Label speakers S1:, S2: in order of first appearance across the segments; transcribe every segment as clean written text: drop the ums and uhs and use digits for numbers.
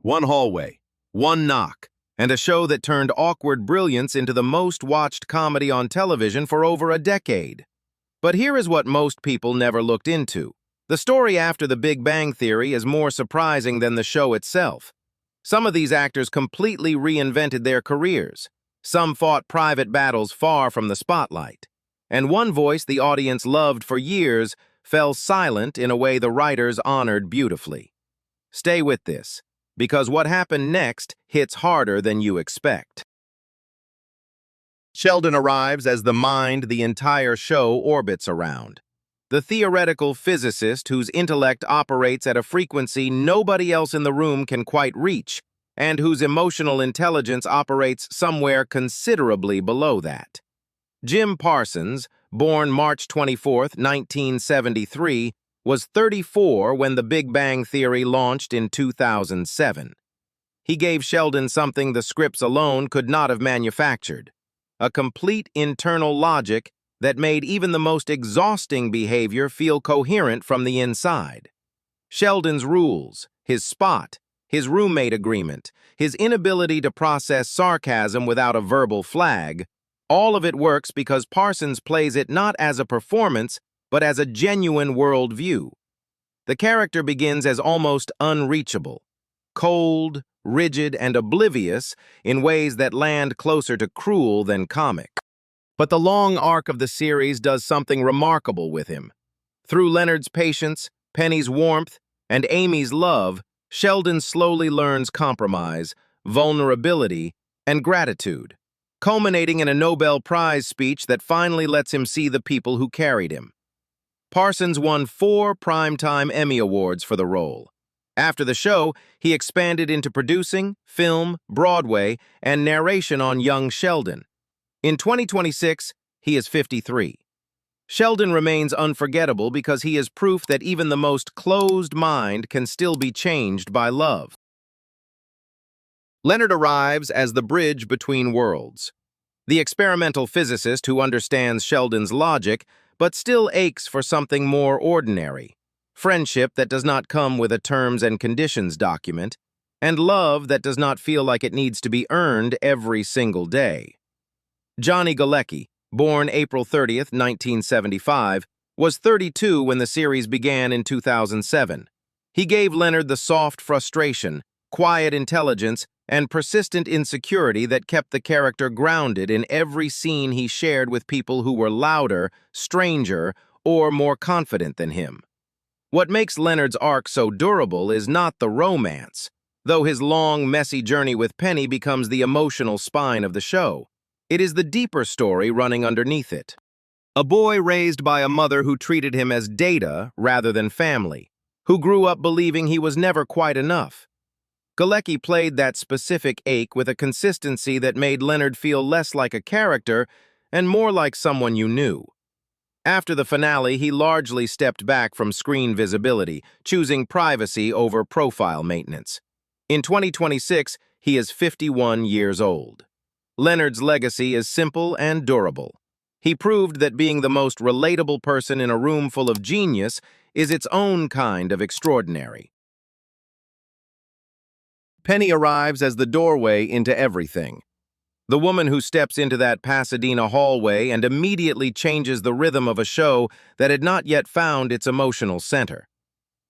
S1: One hallway, one knock, and a show that turned awkward brilliance into the most watched comedy on television for over a decade. But here is what most people never looked into. The story after The Big Bang Theory is more surprising than the show itself. Some of these actors completely reinvented their careers. Some fought private battles far from the spotlight. And one voice the audience loved for years fell silent in a way the writers honored beautifully. Stay with this, because what happened next hits harder than you expect. Sheldon arrives as the mind the entire show orbits around. The theoretical physicist whose intellect operates at a frequency nobody else in the room can quite reach, and whose emotional intelligence operates somewhere considerably below that. Jim Parsons, born March 24, 1973, was 34 when The Big Bang Theory launched in 2007. He gave Sheldon something the scripts alone could not have manufactured: a complete internal logic that made even the most exhausting behavior feel coherent from the inside. Sheldon's rules, his spot, his roommate agreement, his inability to process sarcasm without a verbal flag, all of it works because Parsons plays it not as a performance, but as a genuine worldview. The character begins as almost unreachable, cold, rigid, and oblivious in ways that land closer to cruel than comic. But the long arc of the series does something remarkable with him. Through Leonard's patience, Penny's warmth, and Amy's love, Sheldon slowly learns compromise, vulnerability, and gratitude, culminating in a Nobel Prize speech that finally lets him see the people who carried him. Parsons won 4 Primetime Emmy Awards for the role. After the show, he expanded into producing, film, Broadway, and narration on young Sheldon. In 2026, he is 53. Sheldon remains unforgettable because he is proof that even the most closed mind can still be changed by love. Leonard arrives as the bridge between worlds. The experimental physicist who understands Sheldon's logic, but still aches for something more ordinary. Friendship that does not come with a terms and conditions document, and love that does not feel like it needs to be earned every single day. Johnny Galecki, born April 30, 1975, was 32 when the series began in 2007. He gave Leonard the soft frustration, quiet intelligence, and persistent insecurity that kept the character grounded in every scene he shared with people who were louder, stranger, or more confident than him. What makes Leonard's arc so durable is not the romance, though his long, messy journey with Penny becomes the emotional spine of the show. It is the deeper story running underneath it. A boy raised by a mother who treated him as data rather than family, who grew up believing he was never quite enough. Galecki played that specific ache with a consistency that made Leonard feel less like a character and more like someone you knew. After the finale, he largely stepped back from screen visibility, choosing privacy over profile maintenance. In 2026, he is 51 years old. Leonard's legacy is simple and durable. He proved that being the most relatable person in a room full of genius is its own kind of extraordinary. Penny arrives as the doorway into everything. The woman who steps into that Pasadena hallway and immediately changes the rhythm of a show that had not yet found its emotional center.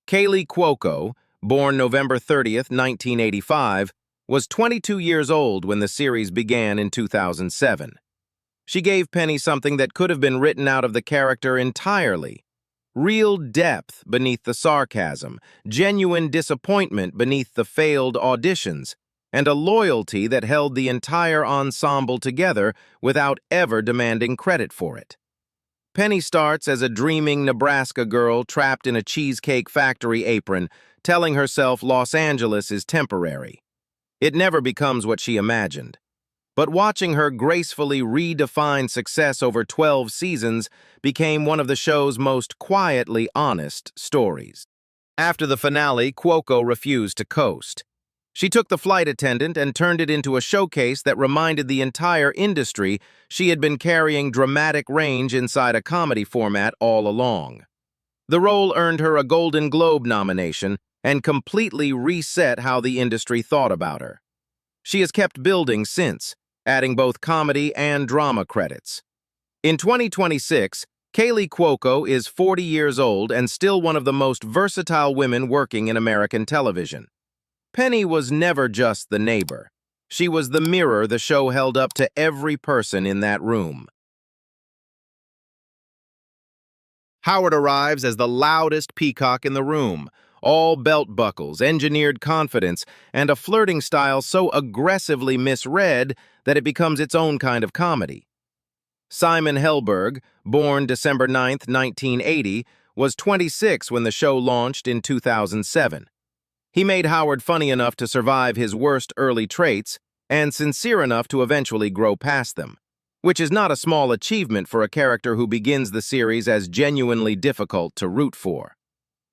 S1: Kaley Cuoco, born November 30, 1985, was 22 years old when the series began in 2007. She gave Penny something that could have been written out of the character entirely: real depth beneath the sarcasm, genuine disappointment beneath the failed auditions, and a loyalty that held the entire ensemble together without ever demanding credit for it. Penny starts as a dreaming Nebraska girl trapped in a cheesecake factory apron, telling herself Los Angeles is temporary. It never becomes what she imagined. But watching her gracefully redefine success over 12 seasons became one of the show's most quietly honest stories. After the finale, Cuoco refused to coast. She took the flight attendant and turned it into a showcase that reminded the entire industry she had been carrying dramatic range inside a comedy format all along. The role earned her a Golden Globe nomination and completely reset how the industry thought about her. She has kept building since, adding both comedy and drama credits. In 2026, Kaley Cuoco is 40 years old and still one of the most versatile women working in American television. Penny was never just the neighbor. She was the mirror the show held up to every person in that room. Howard arrives as the loudest peacock in the room, all belt buckles, engineered confidence, and a flirting style so aggressively misread that it becomes its own kind of comedy. Simon Helberg, born December 9, 1980, was 26 when the show launched in 2007. He made Howard funny enough to survive his worst early traits and sincere enough to eventually grow past them, which is not a small achievement for a character who begins the series as genuinely difficult to root for.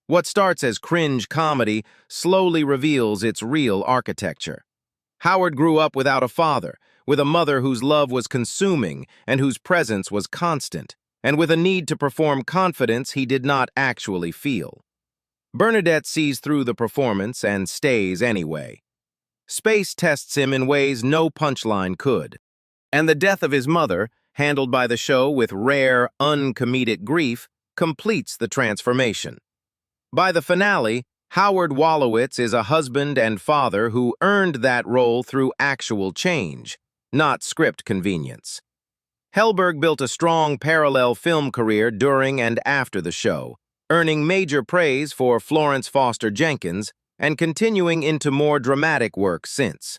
S1: What starts as cringe comedy slowly reveals its real architecture. Howard grew up without a father, with a mother whose love was consuming and whose presence was constant, and with a need to perform confidence he did not actually feel. Bernadette sees through the performance and stays anyway. Space tests him in ways no punchline could. And the death of his mother, handled by the show with rare, uncomedic grief, completes the transformation. By the finale, Howard Wolowitz is a husband and father who earned that role through actual change, not script convenience. Helberg built a strong parallel film career during and after the show, earning major praise for Florence Foster Jenkins and continuing into more dramatic work since.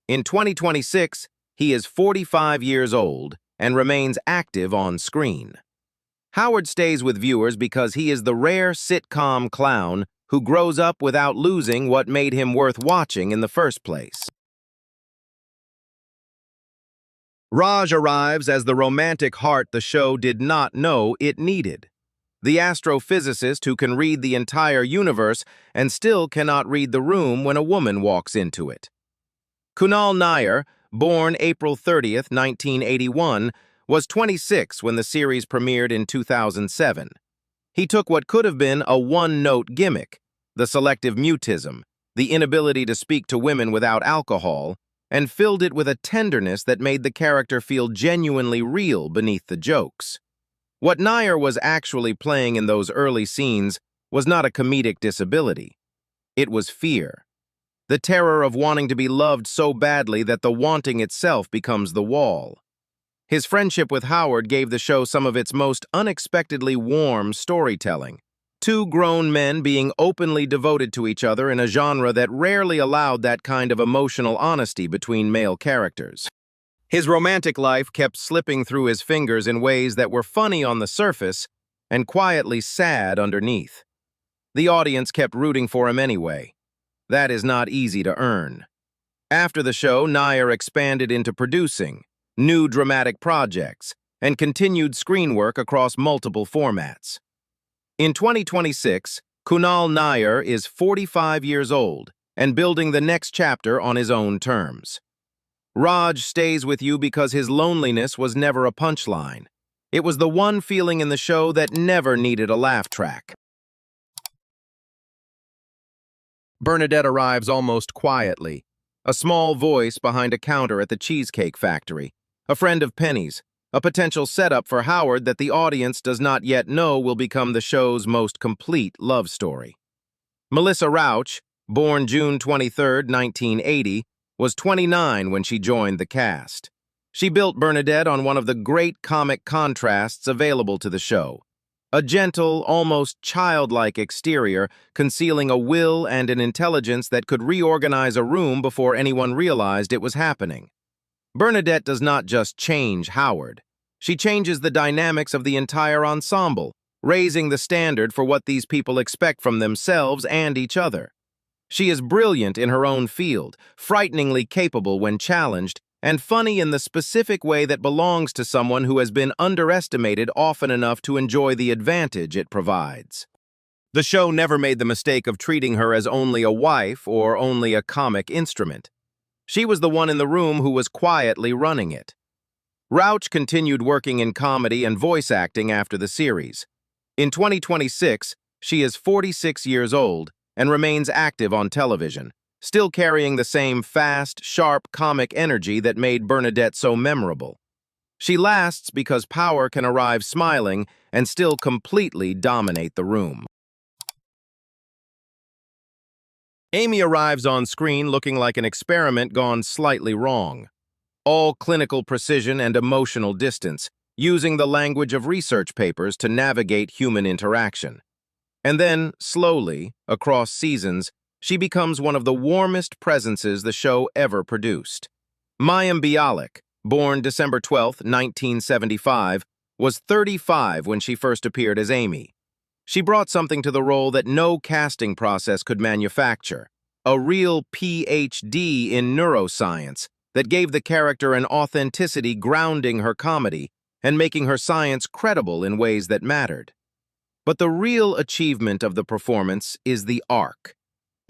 S1: In 2026, he is 45 years old and remains active on screen. Howard stays with viewers because he is the rare sitcom clown who grows up without losing what made him worth watching in the first place. Rauch arrives as the romantic heart the show did not know it needed. The astrophysicist who can read the entire universe and still cannot read the room when a woman walks into it. Kunal Nayyar, born April 30, 1981, was 26 when the series premiered in 2007. He took what could have been a one-note gimmick, the selective mutism, the inability to speak to women without alcohol, and filled it with a tenderness that made the character feel genuinely real beneath the jokes. What Nayyar was actually playing in those early scenes was not a comedic disability. It was fear. The terror of wanting to be loved so badly that the wanting itself becomes the wall. His friendship with Howard gave the show some of its most unexpectedly warm storytelling. Two grown men being openly devoted to each other in a genre that rarely allowed that kind of emotional honesty between male characters. His romantic life kept slipping through his fingers in ways that were funny on the surface and quietly sad underneath. The audience kept rooting for him anyway. That is not easy to earn. After the show, Nayyar expanded into producing, new dramatic projects, and continued screen work across multiple formats. In 2026, Kunal Nayyar is 45 years old and building the next chapter on his own terms. Rauch stays with you because his loneliness was never a punchline. It was the one feeling in the show that never needed a laugh track. Bernadette arrives almost quietly, a small voice behind a counter at the Cheesecake Factory, a friend of Penny's, a potential setup for Howard that the audience does not yet know will become the show's most complete love story. Melissa Rauch, born June 23, 1980, was 29 when she joined the cast. She built Bernadette on one of the great comic contrasts available to the show. A gentle, almost childlike exterior concealing a will and an intelligence that could reorganize a room before anyone realized it was happening. Bernadette does not just change Howard. She changes the dynamics of the entire ensemble, raising the standard for what these people expect from themselves and each other. She is brilliant in her own field, frighteningly capable when challenged, and funny in the specific way that belongs to someone who has been underestimated often enough to enjoy the advantage it provides. The show never made the mistake of treating her as only a wife or only a comic instrument. She was the one in the room who was quietly running it. Rauch continued working in comedy and voice acting after the series. In 2026, she is 46 years old and remains active on television, still carrying the same fast, sharp comic energy that made Bernadette so memorable. She lasts because power can arrive smiling and still completely dominate the room. Amy arrives on screen looking like an experiment gone slightly wrong. All clinical precision and emotional distance, using the language of research papers to navigate human interaction. And then, slowly, across seasons, she becomes one of the warmest presences the show ever produced. Mayim Bialik, born December 12, 1975, was 35 when she first appeared as Amy. She brought something to the role that no casting process could manufacture, a real PhD in neuroscience that gave the character an authenticity grounding her comedy and making her science credible in ways that mattered. But the real achievement of the performance is the arc.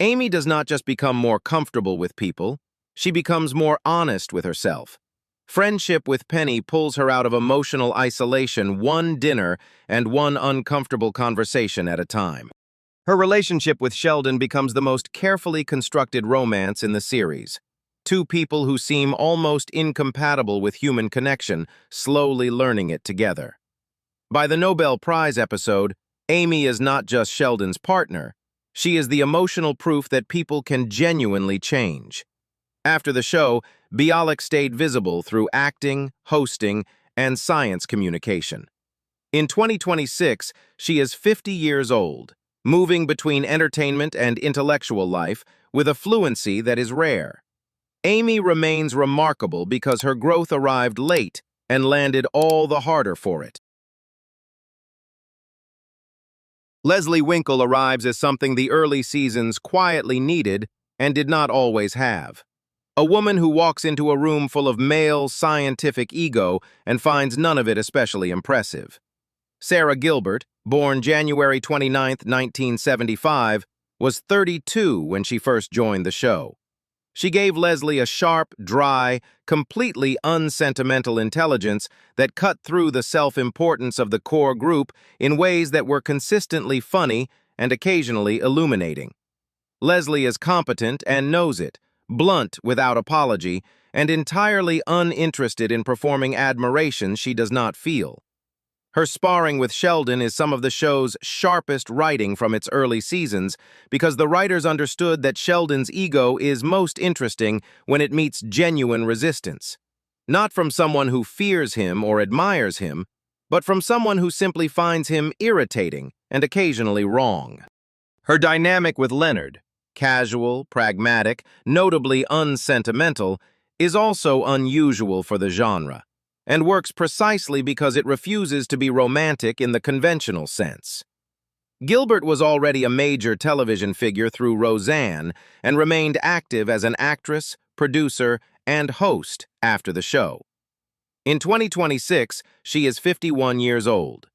S1: Amy does not just become more comfortable with people, she becomes more honest with herself. Friendship with Penny pulls her out of emotional isolation one dinner and one uncomfortable conversation at a time. Her relationship with Sheldon becomes the most carefully constructed romance in the series. Two people who seem almost incompatible with human connection, slowly learning it together. By the Nobel Prize episode, Amy is not just Sheldon's partner, she is the emotional proof that people can genuinely change. After the show, Bialik stayed visible through acting, hosting, and science communication. In 2026, she is 50 years old, moving between entertainment and intellectual life with a fluency that is rare. Amy remains remarkable because her growth arrived late and landed all the harder for it. Leslie Winkle arrives as something the early seasons quietly needed and did not always have. A woman who walks into a room full of male scientific ego and finds none of it especially impressive. Sarah Gilbert, born January 29, 1975, was 32 when she first joined the show. She gave Leslie a sharp, dry, completely unsentimental intelligence that cut through the self-importance of the core group in ways that were consistently funny and occasionally illuminating. Leslie is competent and knows it, blunt without apology, and entirely uninterested in performing admiration she does not feel. Her sparring with Sheldon is some of the show's sharpest writing from its early seasons because the writers understood that Sheldon's ego is most interesting when it meets genuine resistance. Not from someone who fears him or admires him, but from someone who simply finds him irritating and occasionally wrong. Her dynamic with Leonard, casual, pragmatic, notably unsentimental, is also unusual for the genre, and works precisely because it refuses to be romantic in the conventional sense. Gilbert was already a major television figure through Roseanne and remained active as an actress, producer, and host after the show. In 2026, she is 51 years old.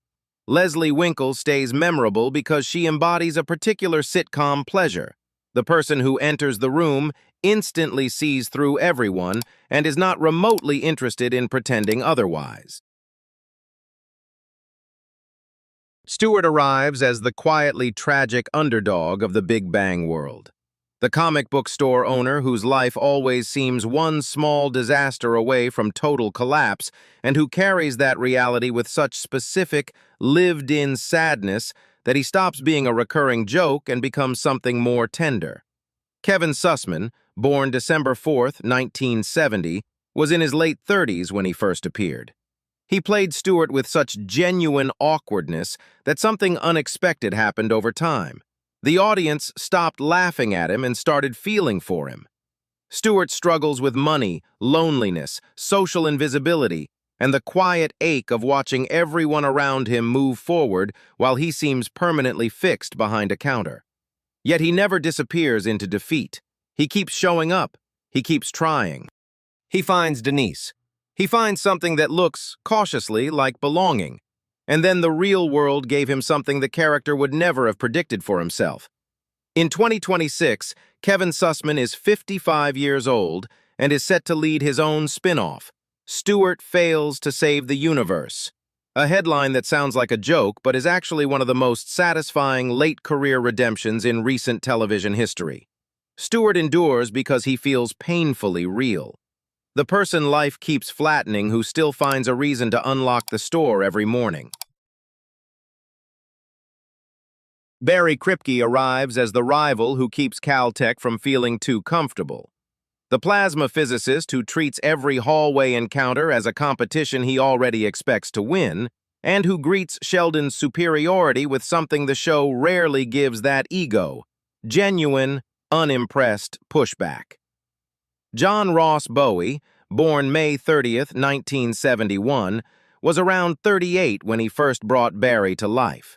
S1: Leslie Winkle stays memorable because she embodies a particular sitcom pleasure. The person who enters the room instantly sees through everyone and is not remotely interested in pretending otherwise. Stewart arrives as the quietly tragic underdog of the Big Bang world. The comic book store owner whose life always seems one small disaster away from total collapse and who carries that reality with such specific, lived-in sadness that he stops being a recurring joke and becomes something more tender. Kevin Sussman, born December 4, 1970, was in his late 30s when he first appeared. He played Stewart with such genuine awkwardness that something unexpected happened over time. The audience stopped laughing at him and started feeling for him. Stewart struggles with money, loneliness, social invisibility, and the quiet ache of watching everyone around him move forward while he seems permanently fixed behind a counter. Yet he never disappears into defeat. He keeps showing up. He keeps trying. He finds Denise. He finds something that looks, cautiously, like belonging. And then the real world gave him something the character would never have predicted for himself. In 2026, Kevin Sussman is 55 years old and is set to lead his own spin-off, Stewart Fails to Save the Universe. A headline that sounds like a joke but is actually one of the most satisfying late-career redemptions in recent television history. Stewart endures because he feels painfully real. The person life keeps flattening who still finds a reason to unlock the store every morning. Barry Kripke arrives as the rival who keeps Caltech from feeling too comfortable. The plasma physicist who treats every hallway encounter as a competition he already expects to win, and who greets Sheldon's superiority with something the show rarely gives that ego: genuine, unimpressed pushback. John Ross Bowie, born May 30th, 1971, was around 38 when he first brought Barry to life.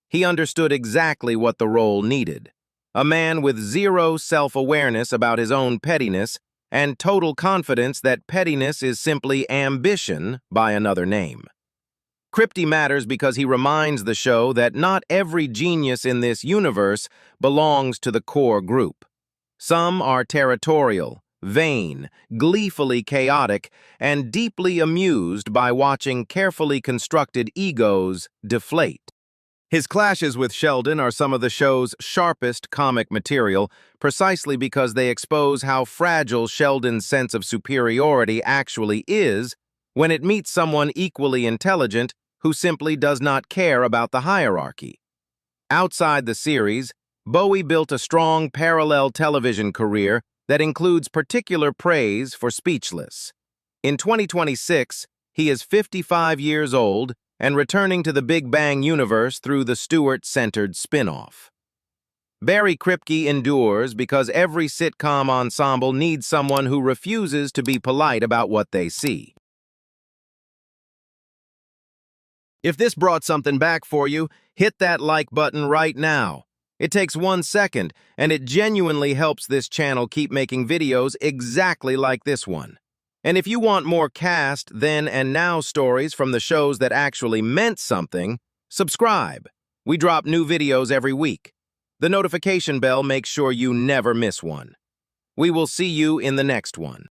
S1: He understood exactly what the role needed: a man with zero self-awareness about his own pettiness and total confidence that pettiness is simply ambition by another name. Kripke matters because he reminds the show that not every genius in this universe belongs to the core group. Some are territorial, vain, gleefully chaotic, and deeply amused by watching carefully constructed egos deflate. His clashes with Sheldon are some of the show's sharpest comic material, precisely because they expose how fragile Sheldon's sense of superiority actually is when it meets someone equally intelligent who simply does not care about the hierarchy. Outside the series, Bowie built a strong parallel television career that includes particular praise for Speechless. In 2026, he is 55 years old and returning to the Big Bang universe through the Stewart-centered spin-off. Barry Kripke endures because every sitcom ensemble needs someone who refuses to be polite about what they see. If this brought something back for you, hit that like button right now. It takes 1 second, and it genuinely helps this channel keep making videos exactly like this one. And if you want more cast, then, and now stories from the shows that actually meant something, subscribe. We drop new videos every week. The notification bell makes sure you never miss one. We will see you in the next one.